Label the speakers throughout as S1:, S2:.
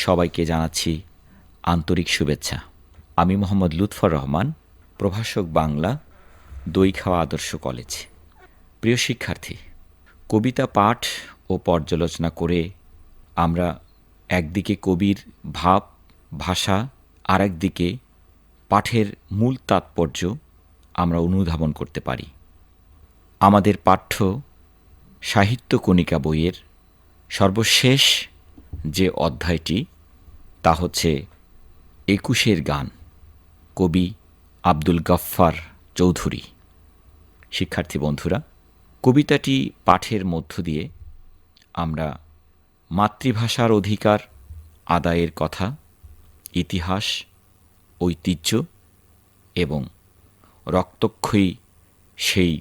S1: সবাইকে জানাচ্ছি আন্তরিক শুভেচ্ছা। আমি মোহাম্মদ লুৎফর রহমান, প্রভাষক বাংলা, দইখাওয়া আদর্শ কলেজ। প্রিয় শিক্ষার্থী, কবিতা পাঠ ও পর্যালোচনা করে আমরা একদিকে কবির ভাব ভাষা আর একদিকে পাঠের মূল তাৎপর্য আমরা অনুধাবন করতে পারি। আমাদের পাঠ্য সাহিত্য কণিকা বইয়ের সর্বশেষ যে অধ্যায়টি তা হচ্ছে ২১-এর গান, কবি আব্দুল গফফার চৌধুরী। শিক্ষার্থী বন্ধুরা, কবিতাটি পাঠের মধ্য দিয়ে আমরা মাতৃভাষার অধিকার আদায়ের কথা, ইতিহাস, ঐতিহ্য এবং রক্তক্ষয়ী সেই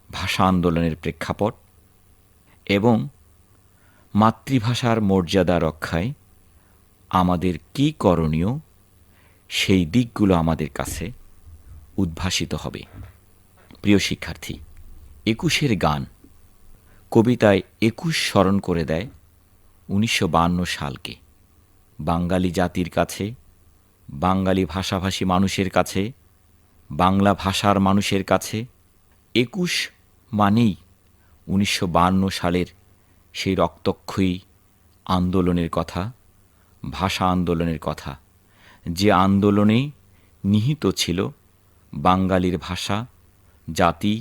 S1: ভাষা আন্দোলনের প্রেক্ষাপট এবং মাতৃভাষার মর্যাদা রক্ষায় আমাদের কী করণীয় সেই দিকগুলো আমাদের কাছে উদ্ভাসিত হবে। প্রিয় শিক্ষার্থী, ২১-এর গান কবিতায় ২১ স্মরণ করে দেয় ১৯৫২ সালকে। বাঙালি জাতির কাছে, বাঙালি ভাষাভাষী মানুষের কাছে, বাংলা ভাষার মানুষের কাছে ২১ মানেই ১৯৫২ সালের সেই রক্তক্ষয়ী আন্দোলনের কথা, ভাষা আন্দোলনের কথা, যে আন্দোলনে নিহিত ছিল বাঙালির ভাষা, জাতি,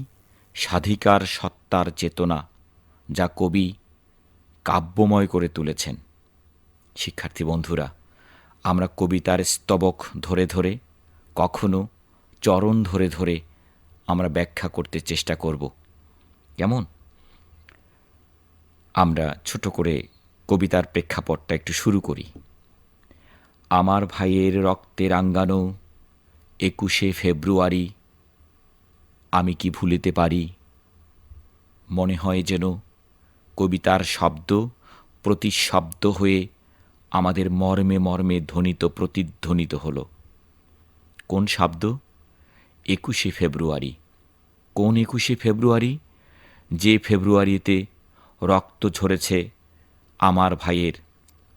S1: স্বাধিকার সত্তার চেতনা, যা কবি কাব্যময় করে তুলেছেন। শিক্ষার্থী বন্ধুরা, আমরা কবিতার স্তবক ধরে ধরে, কখনো চরণ ধরে ধরে আমরা ব্যাখ্যা করতে চেষ্টা করব। কেমন? আমরা ছোট করে কবিতার প্রেক্ষাপটটা একটু শুরু করি। আমার ভাইয়ের রক্তে রাঙ্গানো ২১শে ফেব্রুয়ারি, আমি কি ভুলিতে পারি। মনে হয় যেন কবিতার শব্দ প্রতিশব্দ হয়ে আমাদের মর্মে মর্মে ধ্বনিত প্রতিধ্বনিত হল। কোন শব্দ? ২১শে ফেব্রুয়ারি। কোন ২১শে ফেব্রুয়ারি? যে ফেব্রুয়ারিতে রক্ত ঝরেছে আমার ভাইয়ের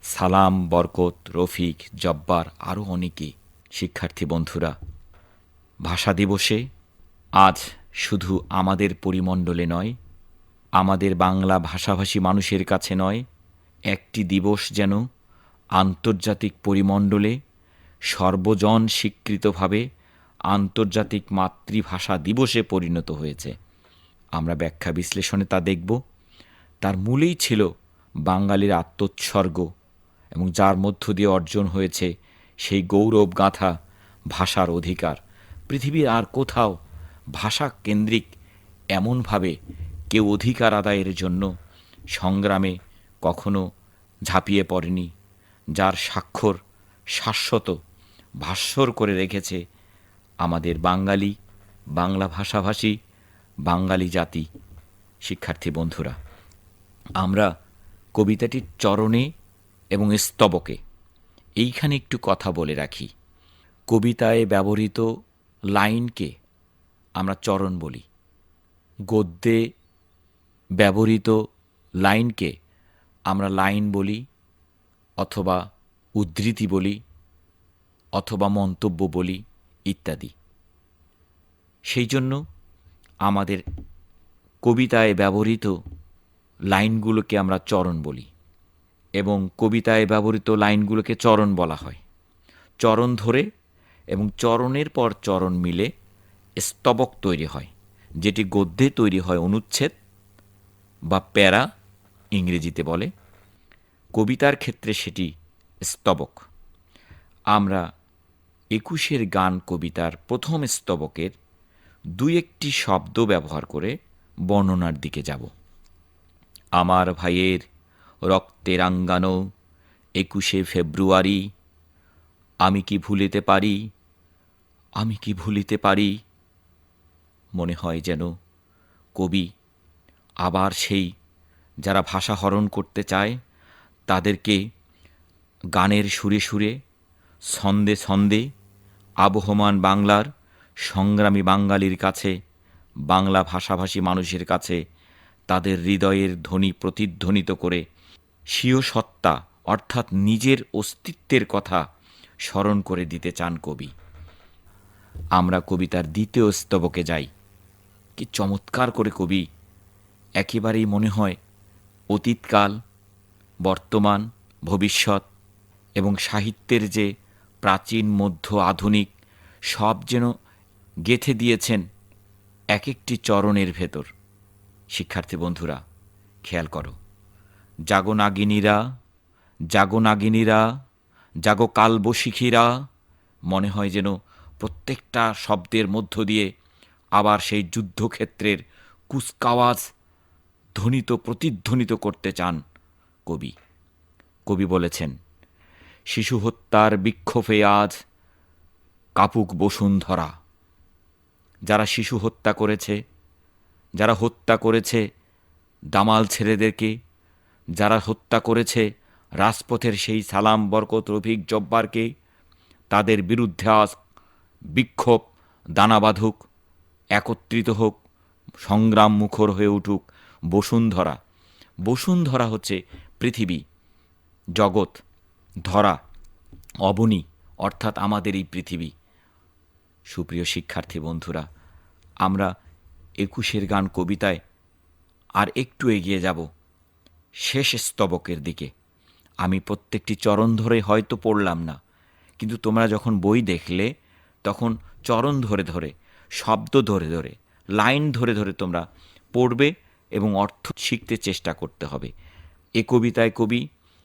S1: সালাম, বরকত, রফিক, জব্বার, আরও অনেকে। শিক্ষার্থী বন্ধুরা, ভাষা দিবসে আজ শুধু আমাদের পরিমণ্ডলে নয়, আমাদের বাংলা ভাষাভাষী মানুষের কাছে নয়, একটি দিবস যেন আন্তর্জাতিক পরিমণ্ডলে সর্বজন স্বীকৃতভাবে আন্তর্জাতিক মাতৃভাষা দিবসে পরিণত হয়েছে। আমরা ব্যাখ্যা বিশ্লেষণে তা দেখব। তার মূলেই ছিল বাঙালির আত্মোৎসর্গ এবং যার মধ্য দিয়ে অর্জন হয়েছে সেই গৌরব গাথা ভাষার অধিকার। পৃথিবীর আর কোথাও ভাষা কেন্দ্রিক এমনভাবে কেউ অধিকার আদায়ের জন্য সংগ্রামে কখনো ঝাঁপিয়ে পড়েনি, যার স্বাক্ষর শাশ্বত ভাস্বর করে রেখেছে আমাদের বাঙালি, বাংলা ভাষাভাষী, বাঙালি জাতি। শিক্ষার্থী বন্ধুরা, আমরা কবিতাটির চরণে এবং স্তবকে এইখানে একটু কথা বলে রাখি। কবিতায় ব্যবহৃত লাইনকে আমরা চরণ বলি, গদ্যে ব্যবহৃত লাইনকে আমরা লাইন বলি, অথবা উদ্ধৃতি বলি, অথবা মন্তব্য বলি ইত্যাদি। সেই জন্য আমাদের কবিতায় ব্যবহৃত লাইনগুলোকে আমরা চরণ বলি এবং কবিতায় ব্যবহৃত লাইনগুলোকে চরণ বলা হয়। চরণ ধরে এবং চরণের পর চরণ মিলে স্তবক তৈরি হয়, যেটি গদ্যে তৈরি হয় অনুচ্ছেদ বা প্যারা ইংরেজিতে বলে। কবিতার ক্ষেত্রে সেটি স্তবক। আমরা ২১-এর গান কবিতার প্রথম স্তবকের দুই একটি শব্দ ব্যবহার করে বর্ণনার দিকে যাব। আমার ভাইয়ের রক্তে রাঙ্গানো ২১শে ফেব্রুয়ারি, আমি কি ভুলিতে পারি, আমি কি ভুলিতে পারি। মনে হয় যেন কবি আবার সেই যারা ভাষা হরণ করতে চায় তাদেরকে গানের সুরে সুরে, ছন্দে ছন্দে আবহমান বাংলার সংগ্রামী বাঙালির কাছে, বাংলা ভাষাভাষী মানুষের কাছে তাদের হৃদয়ের ধ্বনি প্রতিধ্বনিত করে স্বীয় সত্তা অর্থাৎ নিজের অস্তিত্বের কথা স্মরণ করে দিতে চান কবি। আমরা কবিতার দ্বিতীয় স্তবকে যাই। কি চমৎকার করে কবি একেবারেই মনে হয় অতীতকাল, বর্তমান, ভবিষ্যৎ এবং সাহিত্যের যে প্রাচীন, মধ্য, আধুনিক সব যেন গেঁথে দিয়েছেন এক একটি চরণের ভেতর। শিক্ষার্থী বন্ধুরা, খেয়াল করো, জাগো নাগিনীরা, জাগো নাগিনীরা, জাগো কালবশিখীরা। মনে হয় যেন প্রত্যেকটা শব্দের মধ্য দিয়ে আবার সেই যুদ্ধক্ষেত্রের কুচকাওয়াজ প্রতিধ্বনিত করতে চান কবি। কবি বলেছেন, শিশু হত্যার বিক্ষোভে আজ কাপুক বসুন্ধরা। যারা শিশু হত্যা করেছে, যারা হত্যা করেছে দামাল ছেলেদেরকে, যারা হত্যা করেছে রাজপথের সেই সালাম, বরকত, রফিক, জব্বারকে, তাদের বিরুদ্ধে আজ বিক্ষোভ দানা বাঁধুক, একত্রিত হোক, সংগ্রাম মুখর হয়ে উঠুক বসুন্ধরা। বসুন্ধরা হচ্ছে পৃথিবী, জগৎ, ধরা, অবনী, অর্থাৎ আমাদের এই পৃথিবী। সুপ্রিয় শিক্ষার্থী বন্ধুরা, আমরা ২১ গান কবিতায় আর একটু এগিয়ে যাব শেষ স্তবকের দিকে। আমি প্রত্যেকটি চরণ ধরে হয়তো পড়লাম না, কিন্তু তোমরা যখন বই দেখলে তখন চরণ ধরে ধরে, শব্দ ধরে ধরে, লাইন ধরে ধরে তোমরা পড়বে এবং অর্থ শিখতে চেষ্টা করতে হবে। এ কবিতায় কবি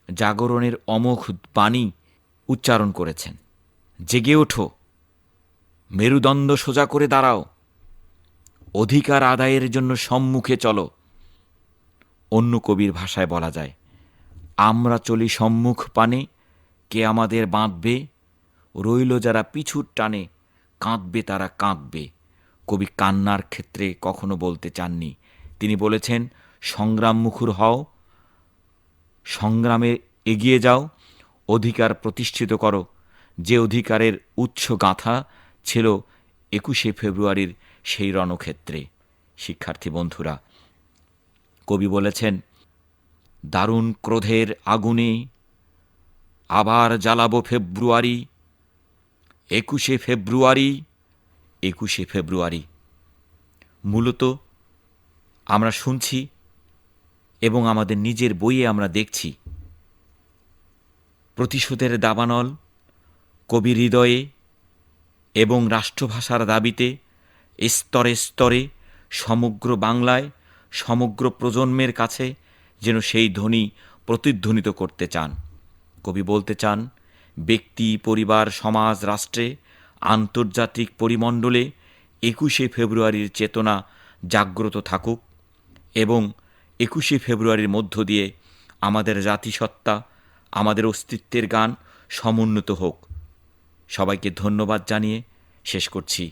S1: জাগরণের অমোঘ বাণী উচ্চারণ করেছেন। জেগে ওঠো, মেরুদণ্ড সোজা করে দাঁড়াও, অধিকার আদায়ের জন্য সম্মুখে চলো। অন্য কবির ভাষায় বলা যায়, আমরা চলি সম্মুখ পানে, কে আমাদের বাঁধবে, রইল যারা পিছুর টানে, কাঁদবে তারা কাঁদবে। কবি কান্নার ক্ষেত্রে কখনো বলতে চাননি, তিনি বলেছেন সংগ্রাম মুখর হও, সংগ্রামে এগিয়ে যাও, অধিকার প্রতিষ্ঠিত করো, যে অধিকারের উচ্চ গাঁথা ছিল ২১শে ফেব্রুয়ারির সেই রণক্ষেত্রে। শিক্ষার্থী বন্ধুরা, কবি বলেছেন, দারুণ ক্রোধের আগুনে আবার জ্বালাবো ফেব্রুয়ারি, ২১শে ফেব্রুয়ারি, ২১শে ফেব্রুয়ারি। মূলত আমরা শুনছি এবং আমাদের নিজের বইয়ে আমরা দেখছি প্রতিশোধের দাবানল কবির হৃদয়ে এবং রাষ্ট্রভাষার দাবিতে স্তরে স্তরে সমগ্র বাংলায়, সমগ্র প্রজন্মের কাছে যেন সেই ধ্বনি প্রতিধ্বনিত করতে চান। কবি বলতে চান, ব্যক্তি, পরিবার, সমাজ, রাষ্ট্রে, আন্তর্জাতিক পরিমণ্ডলে ২১শে ফেব্রুয়ারির চেতনা জাগ্রত থাকুক এবং ২১শে ফেব্রুয়ারির মধ্য দিয়ে আমাদের জাতিসত্তা, আমাদের অস্তিত্বের গান সমুন্নত হোক। সবাইকে ধন্যবাদ জানিয়ে শেষ করছি।